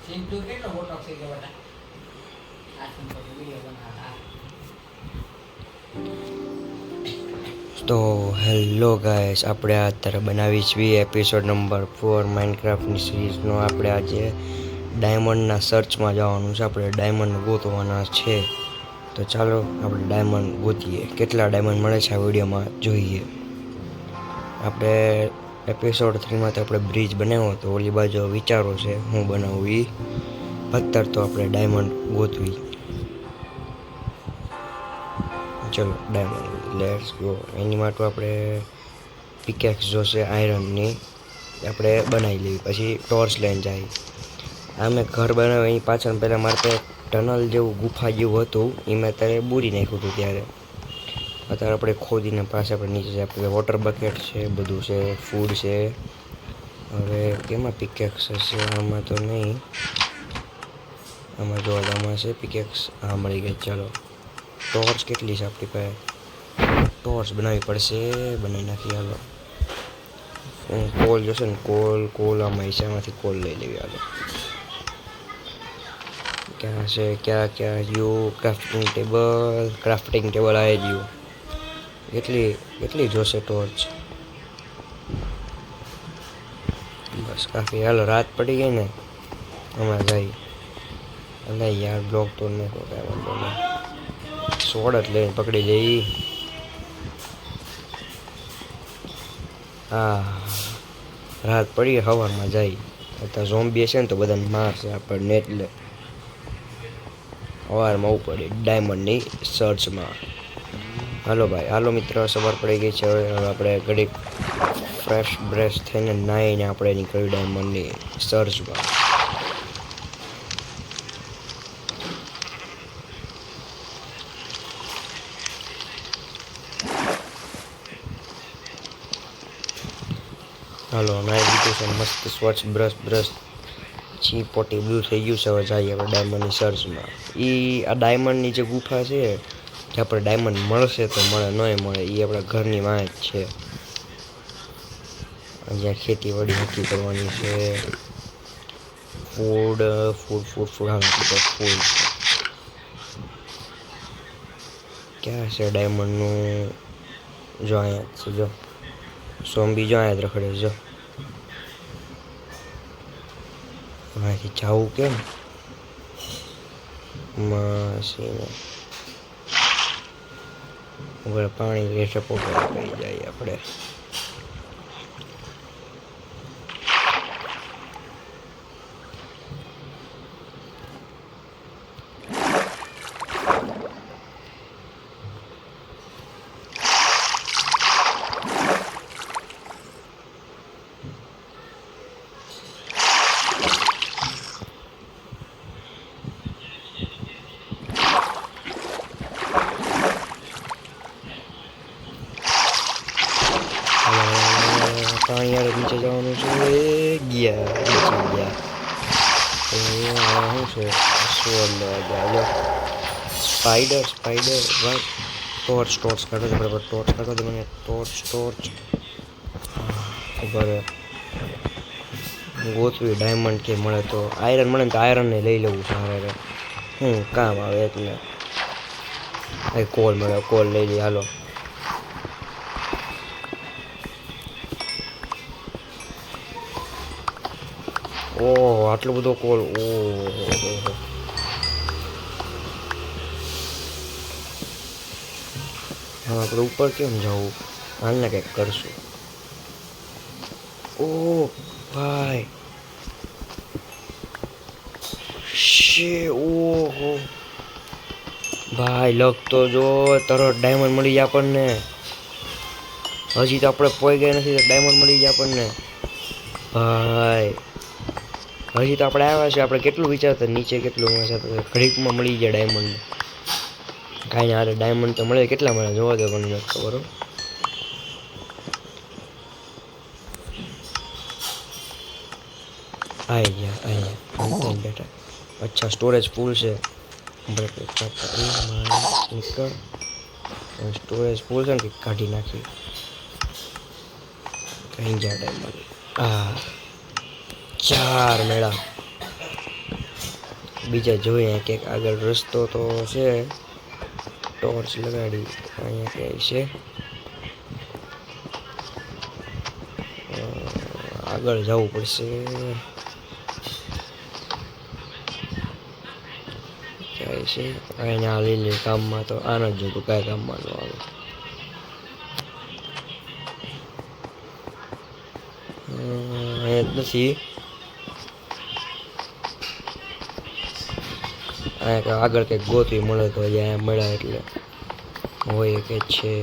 चिंटू કેટલો મોટો થઈ ગયો બેટા આ તો વિડિયો બનાવતા તો હેલો ગાઈસ, આપણે અત્યારે બનાવી છીએ એપિસોડ નંબર 4 માઇનક્રાફ્ટની સિરીઝનો. આપણે આજે ડાયમંડના સર્ચમાં જવાનું છે. આપણે ડાયમંડ ગોતવાના છે. તો ચાલો આપણે ડાયમંડ ગોતીએ. કેટલા ડાયમંડ મળે છે આ વિડીયોમાં જોઈએ. આપણે એપિસોડ 3માં તો આપણે બ્રિજ બનાવ્યો તો ઓલી બાજુ વિચારો છે હું બનાવું એ. અત્યારે તો આપણે ડાયમંડ ગોતવી. ચલો ડાયમંડ લેટ્સ ગો. એની માટે આપણે પિકેક્સ જોશે આયરનની, આપણે બનાવી લેવી. પછી ટોર્ચ લઈને જાય. આ મેં ઘર બનાવ્યું એની પાછળ પહેલાં મારે તો ટનલ જેવું ગુફા જેવું હતું એ મેં અત્યારે બૂરી નાખ્યું હતું. ત્યારે અત્યારે આપણે ખોદીને પાસે આપણે નીચે જાય. આપણે વોટર બકેટ છે, બધું છે, ફૂડ છે. હવે કેમાં પિકેક્સ હશે? આમાં તો નહીં. આમાં જોવા આમાં છે પિકેક્સ. હા મળી ગઈ. ચાલો ટોર્ચ કેટલી છે આપણી પાસે? ટોર્ચ બનાવવી પડશે. બનાવી નાખી. હાલો કોલ જોશે ને, કોલ આમાં હિસામાંથી કોલ લઈ લેવી. હાલો ક્યાં છે? ક્યાં યુ ક્રાફ્ટિંગ ટેબલ આવી ગયું. કેટલી જોશે ટોર્ચ? બસ કાફી. હાલો રાત પડી ગઈ ને, હમણાં જાય. અને યાર બ્લોક તો નહીં કહો કાંઈ વાંધો નહીં. સોડ જ લઈને પકડી જઈ. હા રાત પડી સવારમાં જાય. અત્યારે ઝોમ્બી હશે ને તો બધાને મારશે આપણને, એટલે સવારમાં ઉપડે ડાયમંડની સર્ચમાં. હાલો ભાઈ, હાલો મિત્ર, સવાર પડી ગઈ છે. હવે આપણે ઘડીક ફ્રેશ બ્રેશ થઈને નાહીને આપણે નીકળ્યું ડાયમંડની સર્ચમાં. હાલો નાઈ લીધું છે મસ્ત સ્વચ્છ બ્રશ છી પોટી બધું થઈ ગયું છે. હવે જઈએ આપણે ડાયમંડની સર્ચમાં. આ ડાયમંડની જે ગુફા છે જે આપણે ડાયમંડ મળશે તો મળે, નહીં મળે એ આપણા ઘરની વાંચ છે. જ્યાં ખેતીવાડી નક્કી કરવાની છે. ફૂડ હા ફૂડ ક્યાં છે ડાયમંડનું? જો અહીંયા છે. જો ઝોમ્બી જો અહીંયા જ રખડે છે. જો અહીંથી જવું કેમ? મસીને પાણી રેઠે પોકાર કરી જાય આપણે. પાણી યાર નીચે જવાનું છે. ગયા શું છે? સોલ લેવા ગયા. સ્પાઈડર ભાઈ ટોર્ચ કાઢો દે. બરાબર ટોર્ચ કાઢો દે મને. ટોર્ચ ઉપર ગોતવી ડાયમંડ કે મળે તો. આયરન મળે ને તો આયરનને લઈ લેવું સારે. કામ આવે એટલે. કોલ મળે, કોલ લઈ લઈએ. હાલો ઓહ આટલો બધો કોલ. ઓહો હા આપણે ઉપર કેમ જવું? હાલને કંઈક કરશું. ઓહ ભાઈ ઓહો ભાઈ લગતો જો તરત ડાયમંડ મળી જાય આપણને. હજી તો આપણે પોઈ ગયા નથી, ડાયમંડ મળી જાય આપણને ભાઈ. હજી તો આપણે આવ્યા છે. આપણે કેટલું વિચારતા નીચે કેટલું મળશે, ઘડીકમાં મળી જાય ડાયમંડ. કાંઈ ના, ડાયમંડ તો મળે. કેટલા મળે જોવા દો પણ નથી ખબર. આવી ગયા બેટા. અચ્છા સ્ટોરેજ ફૂલ છે. સ્ટોરેજ ફૂલ છે ને કંઈક કાઢી નાખી. કઈ ગયા ડાયમંડ? 4 મેળા. બીજા જોઈએ કે આગળ રસ્તો તો છે, ટોર્ચ લગાડી અહીંયા ક્યાંય છે. આગળ જવું પડશે. ક્યાંય છે અહીંયા લીલી કામમાં તો આનો જ જોતું, કાંઈ કામમાં ન આવે. અહીંયા જ નથી. અહીંયા આગળ કંઈક ગોતવી મળે તો હજી અહીંયા મળ્યા એટલે હોય કે છે.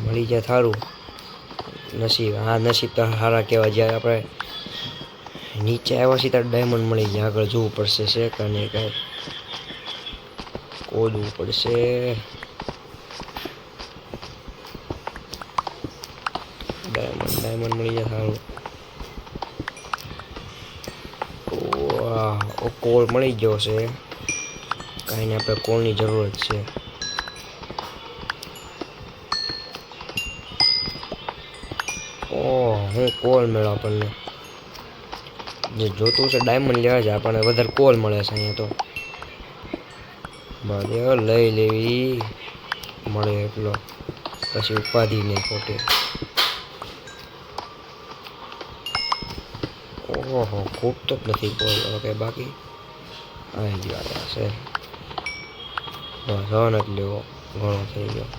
મળી જાય સારું. નસીબ, હા નસીબ તો સારા કહેવાય. જ્યારે આપણે નીચે આવ્યા છીએ ત્યારે ડાયમંડ મળી જાય. આગળ જોવું પડશે છે કે નહીં, કાંઈ ખોદવું પડશે. ડાયમંડ મળી જાય સારું. કોલ મળી ગયો છે. કાંઈ નહીં, આપણે કોલની જરૂરત છે. હું કોલ મેળવ આપણને જે જોતું છે. ડાયમંડ લેવા છે આપણને, વધારે કોલ મળે છે અહીંયા તો. બરાબર, લઈ લેવી મળે એટલો, પછી ઉપાધિ નહીં ખોટી. ઓહો, ખૂબ તો જ નથી કોલ. ઓકે, બાકી આવી ગયા છે. બસ હવે નથી લેવો, ઘણો થઈ ગયો.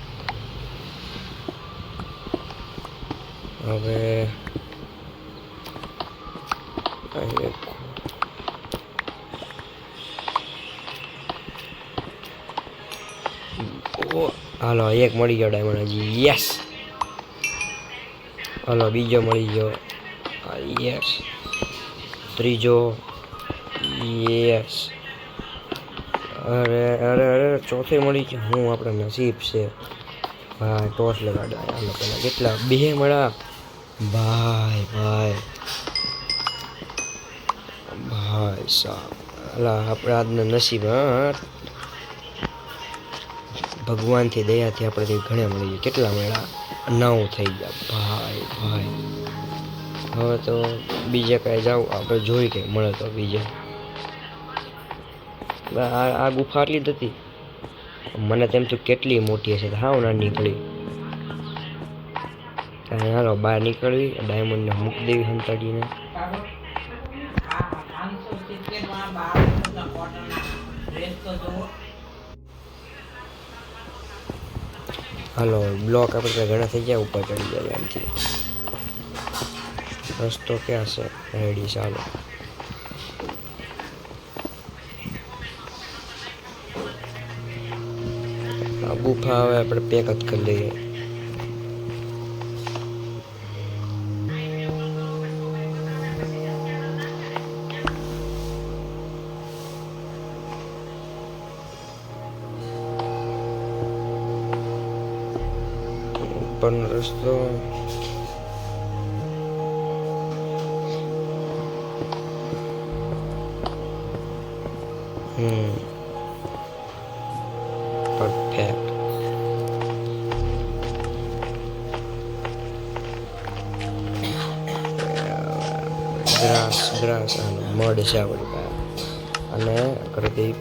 હવે હાલો, એક મળી ગયો ડાયમંડ હજી. યસ, હાલો બીજો મળી ગયો. યસ, ત્રીજો. યસ, અરે અરે અરે ચોથે મળી ગયો. હું આપણે નસીબ છે ભાઈ. ટોસ લગાડ્યા હાલો પેલા. કેટલા? 2 મળ્યા ભાઈ. ભાઈ સાહેબ, અલા આપણે આજના નસીબ. હા, ભગવાનથી દયાથી આપણે ઘણા મળી ગયા. કેટલા મળ્યા? 9 થઈ ગયા ભાઈ. હવે તો બીજે કાંઈ જાવ આપણે જોઈ કે મળે તો બીજે. આ ગુફા આટલી જ હતી. મને તેમ તો કેટલી મોટી હશે. હાવ નાની નીકળી. કાંઈ હાલો બહાર નીકળવી, ડાયમંડને મૂકી દેવી સંતાડીને. હાલો, બ્લોક આપણે ઘણા થઈ ગયા, ઉપર ચડી જાય એમથી. રસ્તો ક્યાં છે? રેડી, ચાલો. આ ગુફા હવે આપણે પેક જ કરી લઈએ. ઉપરનો રસ્તો પરફેક્ટ. ગ્રાસ મડ છે આપણી પાસે, અને કરી દઈ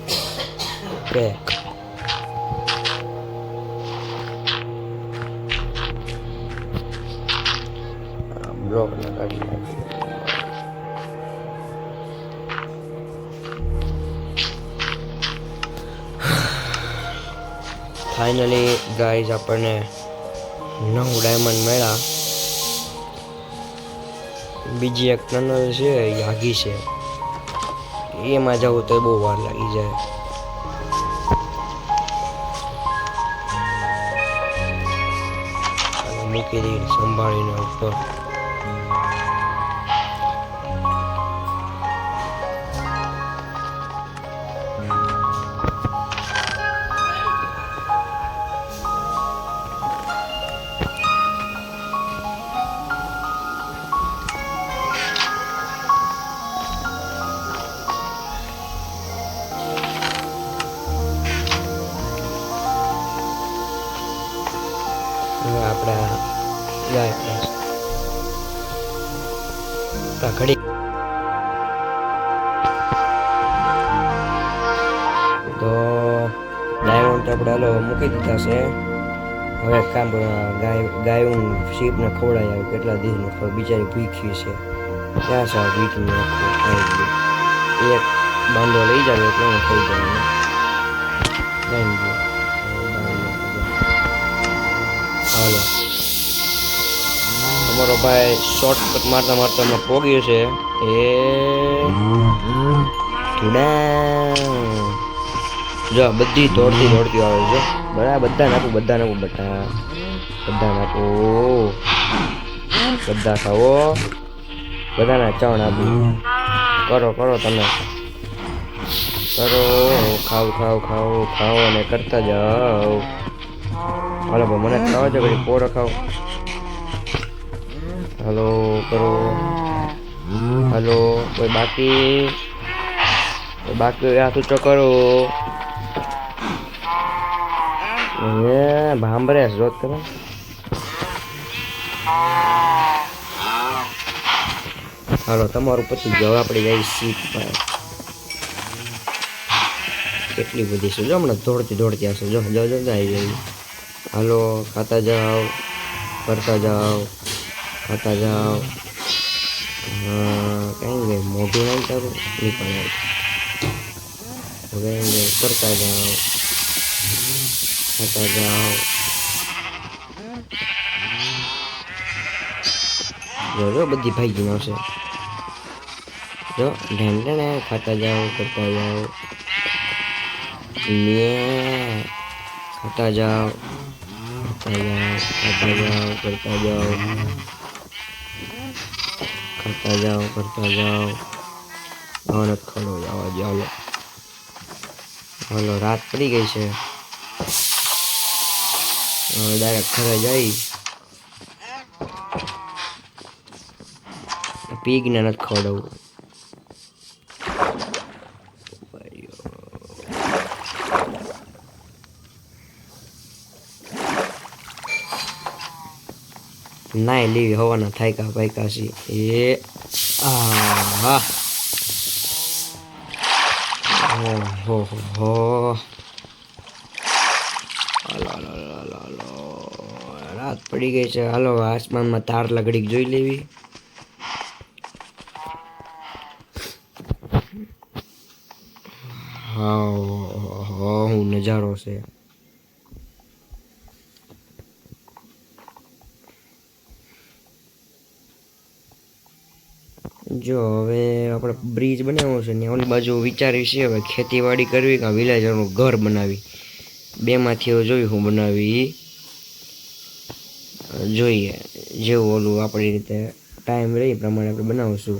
પેક. બ્લોક ને કાઢી નાખી. ફાઇનલી ગાઈઝ આપણને 9 ડાયમંડ મળ્યા. બીજી એક ટનલ છે, એ આઘી છે. એમાં જવું તો બહુ વાર લાગી જાય. મૂકી દઈ સંભાળીને ઉપર. આપણે ઘડી તો આપણે હાલો મૂકી દીધા છે. હવે કામ ગાયું શીપને ખવડાવી આવે કેટલા દિવસનું ખબર બિચારી ભૂખી છે. ક્યાં છે આ ભીખનું એક બાંધો લઈ જાય એટલે હું થઈ જાય હાલો તમારો ભાઈ શોર્ટકટ મારતા મારતા હમણાં પોગ્યો છે. જો બધી દોડતી આવે છે. બરાબર બધા નાખું બધા ખાવો બધાને ચણ આપું. કરો તમે કરો ખાઓ અને કરતા જાઓ. હાલો ભાઈ મને ખાવા છે પછી પોરો ખાઓ. હાલો કરો હાલો કોઈ બાકી હાથ ઊંચો કરો. ભાંભરે જોત તમે હાલો તમારું પતિ ગયું. આપણે જઈ સીટ પર કેટલી બધી છે જો હમણાં દોડતી આવશે. જો આવી જાય. હાલો ખાતા જાઓ કરતા જાઓ ખાતા જાઓ. કઈ ગઈ મોઢું નહીં તારું નીકળ હવે કરતા જાઓ ખાતા જાઓ. જો બધી ભાઈ આવશે. જો ઢેંઢણે ખાતા જાઓ કરતા જાઓ. ખાતા જાઓ કરતા જાઓ કરતા જાઓ. ખાતા જાઓ કરતા જાઓ. હવે ખડો જવા જાઓ. હાલો રાત પડી ગઈ છે. હવે ડાયરેક્ટ ઘરે જઈ પીગને નથી ખવડાવવું. નાય લેવી હવાના થાયકા પાયકાશી. હા હો રાત પડી ગઈ છે. હાલો આસમાનમાં તાર લગડીક જોઈ લેવી. હા હું નજારો છે. જો હવે આપણે બ્રિજ બનાવવો છે ને ઓલી બાજુ વિચાર્યું છે હવે ખેતીવાડી કરવી કે વિલેજરનું ઘર બનાવી. બેમાંથી એવું જોયું હું બનાવી જોઈએ. જેવું ઓલું આપણી રીતે ટાઈમ રહે એ પ્રમાણે આપણે બનાવશું.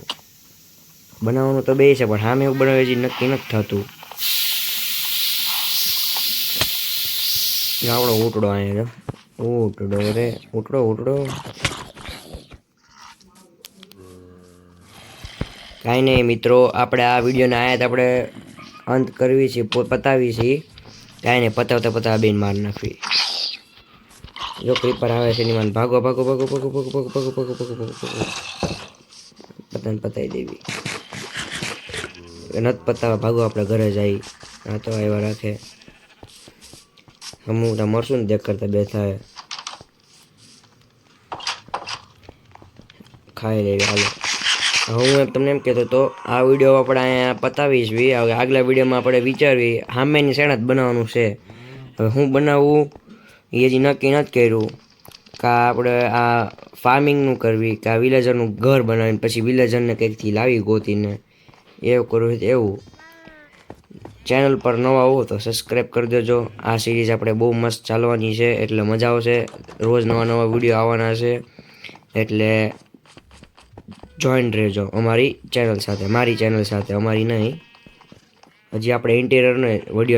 બનાવવાનું તો બે છે પણ સામે એવું બનાવે છે નક્કી નથી થતું. આપણો ઉટડો અહીંયા ઉટડો કાંઈ નહીં મિત્રો આપણે આ વિડીયોને આયા આપણે અંત કરવી છે પતાવી છે. કાંઈ નહીં પતાવતા બેન માર નાખવી. જો ક્રીપર આવે છે એની માન ભાગો પતાને પતાવી દેવી. નથી પતાવા ભાગો આપણે ઘરે જઈ. આ તો આવ્યા રાખે હું તો મરશું ને દેખ કરતા બે થાય ખાઈ લેવી. હાલો હું તમને એમ કહેતો હતો આ વિડીયો આપણે અહીંયા પતાવીશ. હવે આગલા વિડીયોમાં આપણે વિચારવી સામેની સાઈડ જ બનાવવાનું છે. હવે હું બનાવવું એ હજી નક્કી નથી કર્યું. કાં આપણે આ ફાર્મિંગનું કરવી કાં વિલેજરનું ઘર બનાવીને પછી વિલેજરને કંઈકથી લાવી ગોતીને એવું કરવું છે. એવું ચેનલ પર નવા હો તો સબસ્ક્રાઈબ કરી દેજો. આ સિરીઝ આપણે બહુ મસ્ત ચાલવાની છે એટલે મજા આવશે. રોજ નવા વિડીયો આવવાના છે એટલે જોઈન્ટ રહેજો અમારી ચેનલ સાથે. મારી ચેનલ સાથે અમારી નહીં. હજી આપણે ઇન્ટિરિયરનો વિડીયો